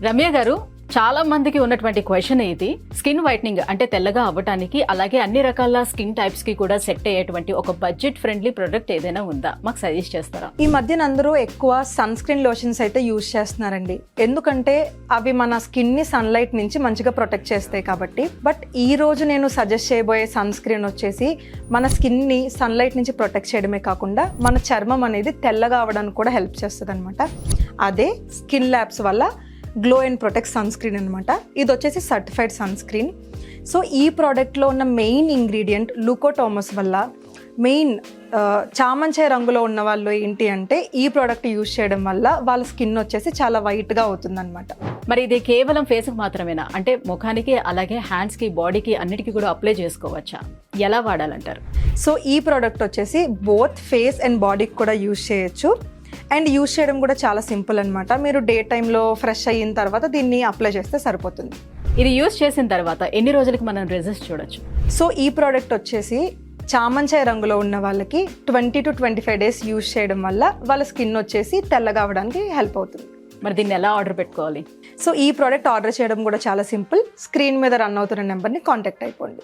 రమ్య గారు, చాలా మందికి ఉన్నటువంటి క్వశ్చన్ ఇది. స్కిన్ వైట్నింగ్ అంటే తెల్లగా అవ్వటానికి, అలాగే అన్ని రకాల స్కిన్ టైప్స్ కి కూడా సెట్ అయ్యేటువంటి ఒక బడ్జెట్ ఫ్రెండ్లీ ప్రొడక్ట్ ఏదైనా ఉందా? మాకు సజెస్ట్ చేస్తారా? ఈ మధ్యన అందరూ ఎక్కువ సన్ స్క్రీన్ లోషన్స్ అయితే యూజ్ చేస్తున్నారండి. ఎందుకంటే అవి మన స్కిన్ ని సన్లైట్ నుంచి మంచిగా ప్రొటెక్ట్ చేస్తాయి కాబట్టి. బట్ ఈ రోజు నేను సజెస్ట్ చేయబోయే సన్ స్క్రీన్ వచ్చేసి మన స్కిన్ ని సన్లైట్ నుంచి ప్రొటెక్ట్ చేయడమే కాకుండా మన చర్మం అనేది తెల్లగా అవ్వడానికి కూడా హెల్ప్ చేస్తుంది అనమాట. అదే స్కిన్ ల్యాబ్స్ వల్ల glow and protect sunscreen అనమాట. ఇది వచ్చేసి సర్టిఫైడ్ సన్ స్క్రీన్. సో ఈ ప్రోడక్ట్లో ఉన్న మెయిన్ ఇంగ్రీడియంట్ లూకోటోమస్ వల్ల మెయిన్ చామంచాయ రంగులో ఉన్న వాళ్ళు ఏంటి అంటే ఈ ప్రోడక్ట్ యూజ్ చేయడం వల్ల వాళ్ళ స్కిన్ వచ్చేసి చాలా వైట్గా అవుతుంది అనమాట. మరి ఇది కేవలం ఫేస్కి మాత్రమేనా? అంటే ముఖానికి అలాగే హ్యాండ్స్కి బాడీకి అన్నిటికీ కూడా అప్లై చేసుకోవచ్చా? ఎలా వాడాలంటారు? సో ఈ ప్రోడక్ట్ వచ్చేసి బోత్ ఫేస్ అండ్ బాడీకి కూడా యూజ్ చేయొచ్చు. అండ్ యూజ్ చేయడం కూడా చాలా సింపుల్ అనమాట. మీరు డే టైంలో ఫ్రెష్ అయిన తర్వాత దీన్ని అప్లై చేస్తే సరిపోతుంది. ఇది యూజ్ చేసిన తర్వాత ఎన్ని రోజులకి మనం రిజల్ట్స్ చూడొచ్చు? సో ఈ ప్రోడక్ట్ వచ్చేసి చామంచాయ రంగులో ఉన్న వాళ్ళకి 20 to 25 days యూజ్ చేయడం వల్ల వాళ్ళ స్కిన్ వచ్చేసి తెల్లగా అవ్వడానికి హెల్ప్ అవుతుంది. మరి దీన్ని ఎలా ఆర్డర్ పెట్టుకోవాలి? సో ఈ ప్రోడక్ట్ ఆర్డర్ చేయడం కూడా చాలా సింపుల్. స్క్రీన్ మీద రన్ అవుతున్న నెంబర్ని కాంటాక్ట్ అయిపోండి.